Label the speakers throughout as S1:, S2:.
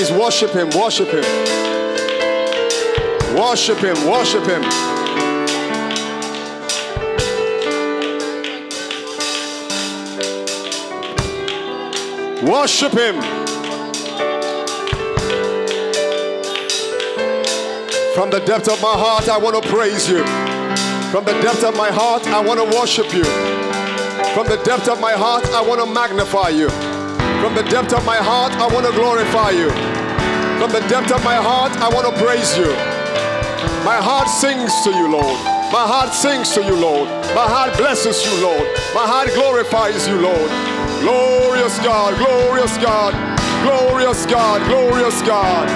S1: praise. Worship him, worship him. Worship him, worship him. Worship him. From the depth of my heart, I want to praise you. From the depth of my heart, I want to worship you. From the depth of my heart, I want to magnify you. From the depth of my heart, I want to glorify you. From the depth of my heart, I want to praise you. My heart sings to you, Lord. My heart sings to you, Lord. My heart blesses you, Lord. My heart glorifies you, Lord. Glorious God, glorious God, glorious God, glorious God.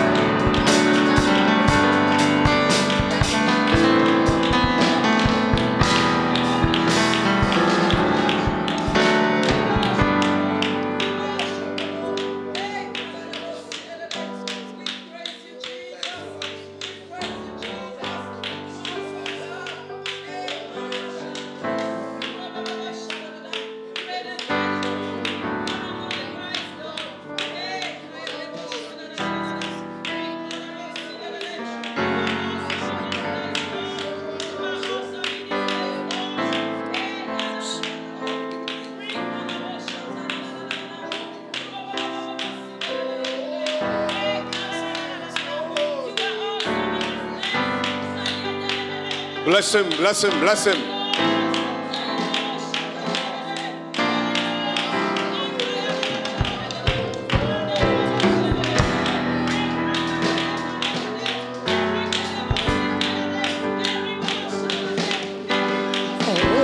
S1: Bless him, bless him, bless him.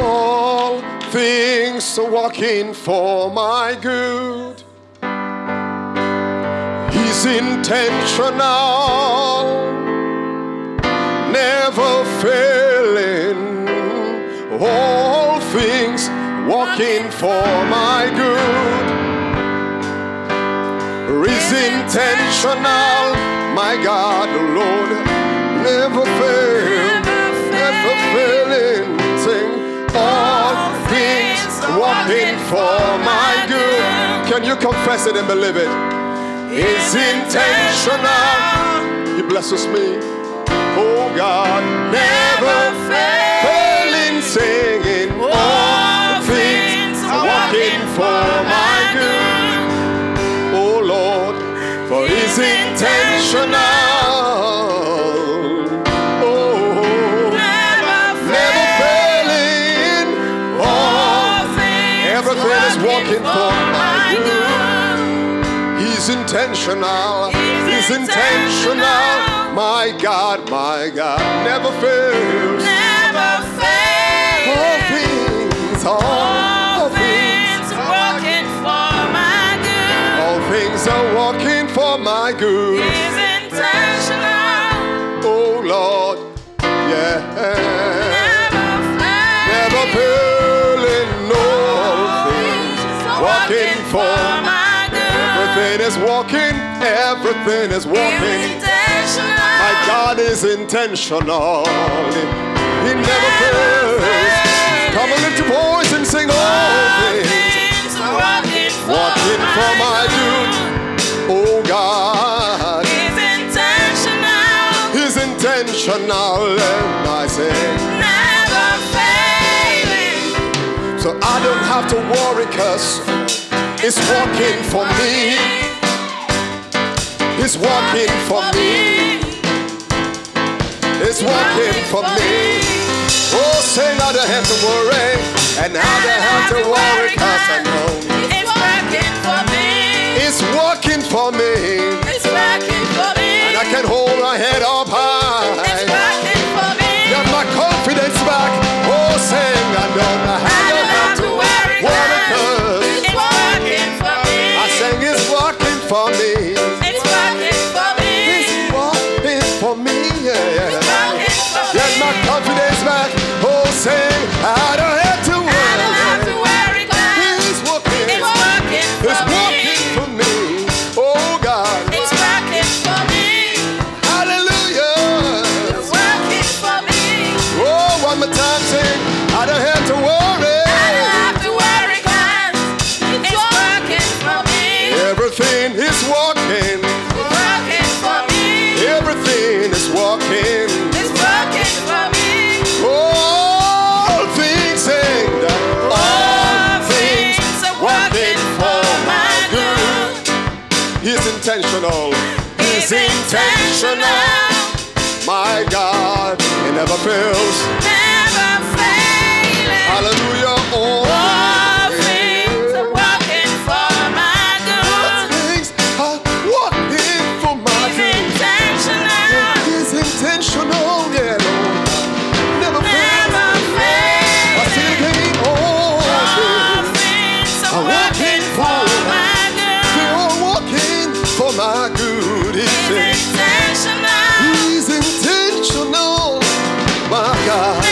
S1: All things are working for my good. He's intentional, never failing. All things working for my good. He's intentional, my God, the Lord, never fail, never failing. Sing, all things working for my good. Can you confess it and believe it? He's intentional. He blesses me. Oh God, never failing, singing, all things working for my good. Oh Lord, for He's intentional. Oh, never failing, everything is working for my good. He's intentional. He's intentional. My God, never fails.
S2: Never fails.
S1: All things
S2: are working for my good.
S1: All things are working for my good.
S2: He's intentional.
S1: Oh Lord, yeah.
S2: Never
S1: failing. All things working for
S2: my good.
S1: Everything is working. Everything is working. My God is intentional. He never fails. Come on, lift your voice and sing, all things
S2: working
S1: for my good. Oh God,
S2: He's intentional.
S1: He's intentional. And I say,
S2: never failing.
S1: so I don't have to worry, 'cause it's working for me. It's working for me. It's working for me. Oh, say I don't have to worry, and I don't have to worry, 'cause I know
S2: it's working for me.
S1: It's working for me.
S2: It's working for me.
S1: And I can hold my head up high.
S2: It's working for me.
S1: Get my confidence back. Oh, sing I don't have to worry, 'cause
S2: it's working for me.
S1: I sing it's working for me.
S2: It's working for me.
S1: It's working for me, yeah.
S2: It's working for me.
S1: Get my confidence back. Oh, sing I don't have to worry.
S2: I don't have to worry, 'cause
S1: It's working.
S2: it's working for
S1: It's
S2: me.
S1: working for me. Oh God.
S2: It's working for me.
S1: Hallelujah. working.
S2: It's working for me.
S1: All things sing. All things
S2: are working for my good.
S1: He's intentional.
S2: He's intentional.
S1: My God, He never fails.
S2: Never failing.
S1: Hallelujah.
S2: All things are working for my good.
S1: Things are working for my
S2: He's
S1: good.
S2: intentional.
S1: He's intentional, yeah, Lord. Never
S2: Never
S1: fails. I
S2: failing.
S1: still gain all
S2: All
S1: things.
S2: things are
S1: are
S2: working for my good.
S1: They're all working for my good. He's
S2: He's intentional.
S1: He's intentional, my God.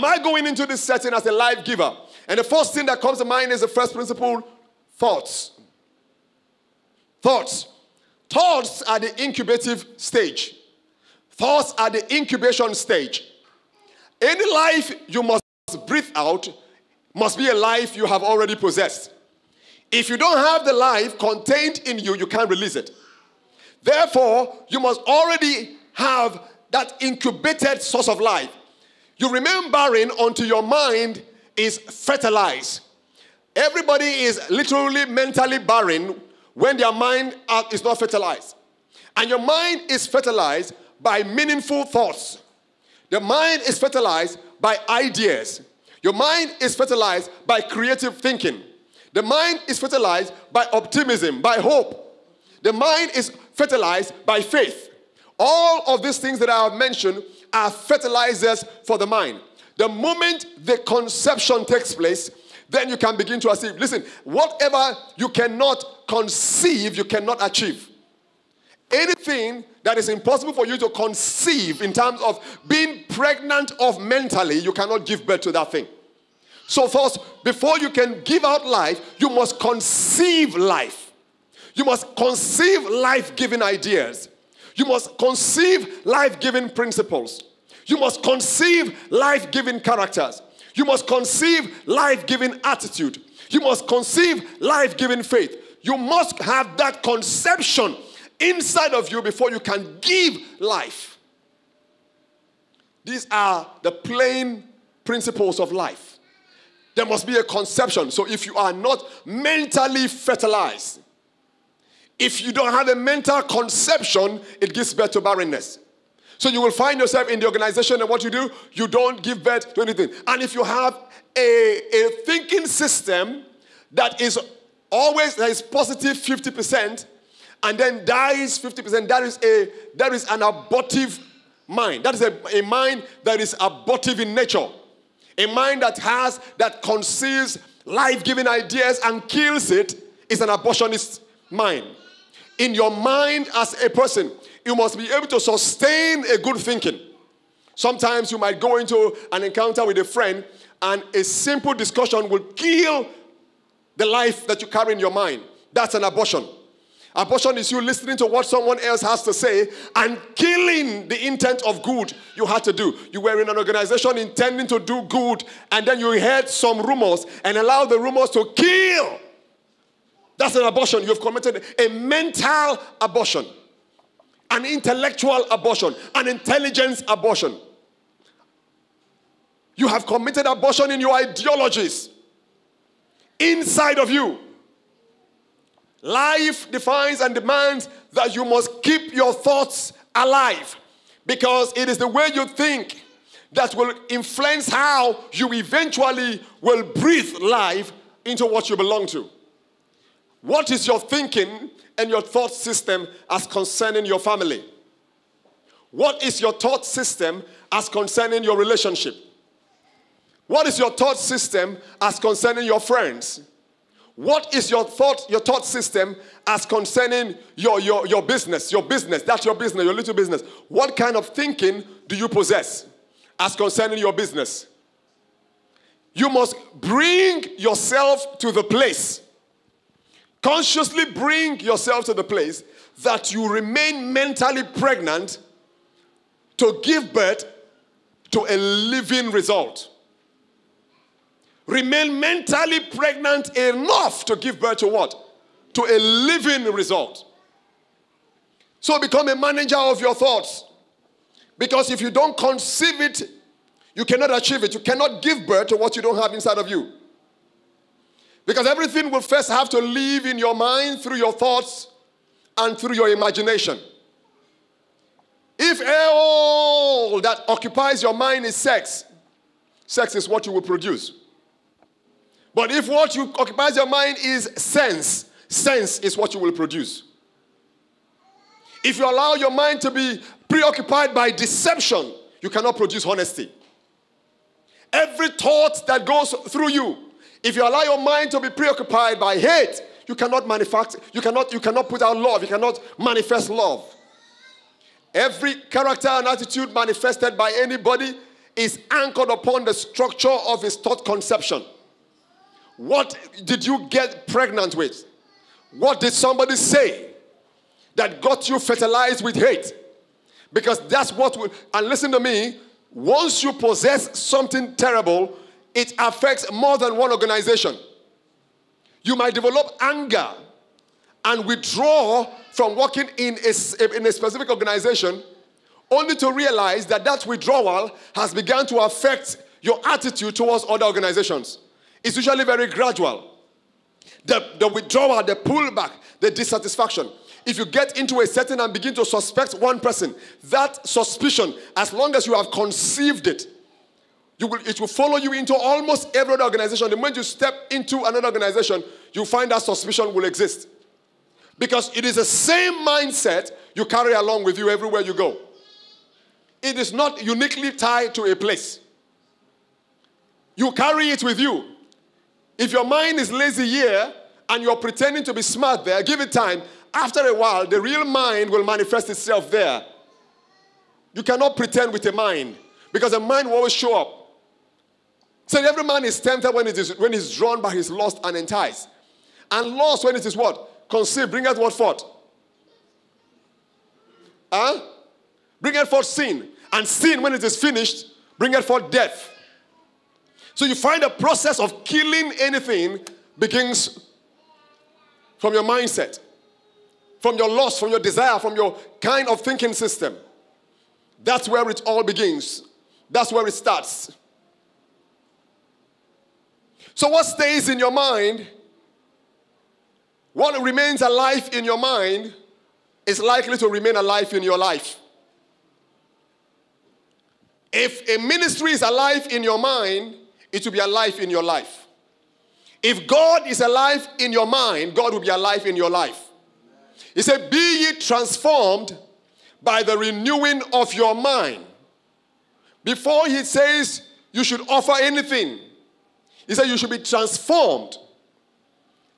S1: Am I going into this setting as a life giver? And the first thing that comes to mind is the first principle, thoughts. Thoughts. Thoughts are the incubative stage. Thoughts are the incubation stage. Any life you must breathe out must be a life you have already possessed. If you don't have the life contained in you, you can't release it. Therefore, you must already have that incubated source of life. You remain barren until your mind is fertilized. Everybody is literally mentally barren when their mind is not fertilized. And your mind is fertilized by meaningful thoughts. The mind is fertilized by ideas. Your mind is fertilized by creative thinking. The mind is fertilized by optimism, by hope. The mind is fertilized by faith. All of these things that I have mentioned are fertilizers for the mind. The moment the conception takes place, then you can begin to achieve. Listen, whatever you cannot conceive, you cannot achieve. Anything that is impossible for you to conceive in terms of being pregnant of mentally, you cannot give birth to that thing. So first, before you can give out life, you must conceive life. You must conceive life-giving ideas. You must conceive life-giving principles. You must conceive life-giving characters. You must conceive life-giving attitude. You must conceive life-giving faith. You must have that conception inside of you before you can give life. These are the plain principles of life. There must be a conception. So if you are not mentally fertilized, if you don't have a mental conception, it gives birth to barrenness. So you will find yourself in the organization, and what you do, you don't give birth to anything. And if you have a thinking system that is positive 50% and then dies 50%, that is an abortive mind. That is a mind that is abortive in nature. A mind that conceives life-giving ideas and kills it is an abortionist mind. In your mind as a person, you must be able to sustain a good thinking. Sometimes you might go into an encounter with a friend and a simple discussion will kill the life that you carry in your mind. That's an abortion. Abortion is you listening to what someone else has to say and killing the intent of good you had to do. You were in an organization intending to do good, and then you heard some rumors and allowed the rumors to kill. That's an abortion. You've committed a mental abortion, an intellectual abortion, an intelligence abortion. You have committed abortion in your ideologies inside of you. Life defines and demands that you must keep your thoughts alive, because it is the way you think that will influence how you eventually will breathe life into what you belong to. What is your thinking and your thought system as concerning your family? What is your thought system as concerning your relationship? What is your thought system as concerning your friends? What is your thought system as concerning your business? Your business, that's your business, your little business. What kind of thinking do you possess as concerning your business? You must bring yourself to the place. Consciously bring yourself to the place that you remain mentally pregnant to give birth to a living result. Remain mentally pregnant enough to give birth to what? To a living result. So become a manager of your thoughts. Because if you don't conceive it, you cannot achieve it. You cannot give birth to what you don't have inside of you. Because everything will first have to live in your mind through your thoughts and through your imagination. If all that occupies your mind is sex, sex is what you will produce. But if what occupies your mind is sense, sense is what you will produce. If you allow your mind to be preoccupied by deception, you cannot produce honesty. Every thought that goes through you, if you allow your mind to be preoccupied by hate, you cannot manufacture, you cannot put out love, you cannot manifest love. Every character and attitude manifested by anybody is anchored upon the structure of his thought conception. What did you get pregnant with? What did somebody say that got you fertilized with hate? Because that's what will, and listen to me, once you possess something terrible, it affects more than one organization. You might develop anger and withdraw from working in a specific organization, only to realize that that withdrawal has begun to affect your attitude towards other organizations. It's usually very gradual. The withdrawal, the pullback, the dissatisfaction. If you get into a setting and begin to suspect one person, that suspicion, as long as you have conceived it, it will follow you into almost every other organization. The moment you step into another organization, you find that suspicion will exist. Because it is the same mindset you carry along with you everywhere you go. It is not uniquely tied to a place. You carry it with you. If your mind is lazy here and you're pretending to be smart there, give it time. After a while, the real mind will manifest itself there. You cannot pretend with a mind, because a mind will always show up. So every man is tempted when he's drawn by his lust and enticed. And lust, when it is what? Conceived, bringeth what forth? Bringeth forth sin. And sin, when it is finished, bringeth forth death. So you find the process of killing anything begins from your mindset, from your lust, from your desire, from your kind of thinking system. That's where it all begins. That's where it starts. So what stays in your mind, what remains alive in your mind, is likely to remain alive in your life. If a ministry is alive in your mind, it will be alive in your life. If God is alive in your mind, God will be alive in your life. He said, be ye transformed by the renewing of your mind. Before he says you should offer anything, he said you should be transformed.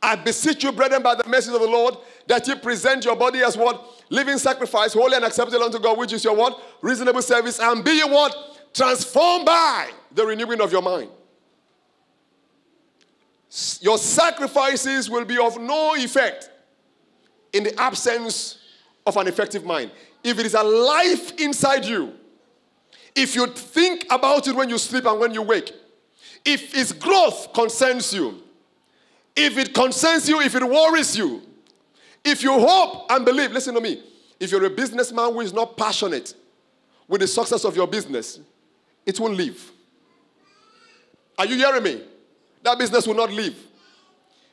S1: I beseech you, brethren, by the mercies of the Lord, that you present your body as what? Living sacrifice, holy and acceptable unto God, which is your what? Reasonable service. And be you what? Transformed by the renewing of your mind. Your sacrifices will be of no effect in the absence of an effective mind. If it is alive inside you, if you think about it when you sleep and when you wake, if its growth concerns you, if it concerns you, if it worries you, if you hope and believe, listen to me, if you're a businessman who is not passionate with the success of your business, it won't live. Are you hearing me? That business will not live.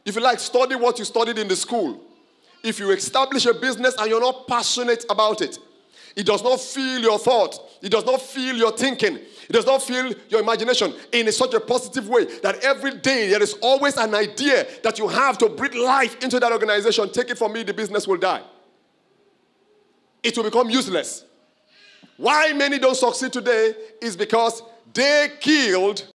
S1: If you like, study what you studied in the school. If you establish a business and you're not passionate about it, it does not fill your thought. It does not fill your thinking. It does not fill your imagination in such a positive way that every day there is always an idea that you have to breathe life into that organization. Take it from me, the business will die. It will become useless. Why many don't succeed today is because they killed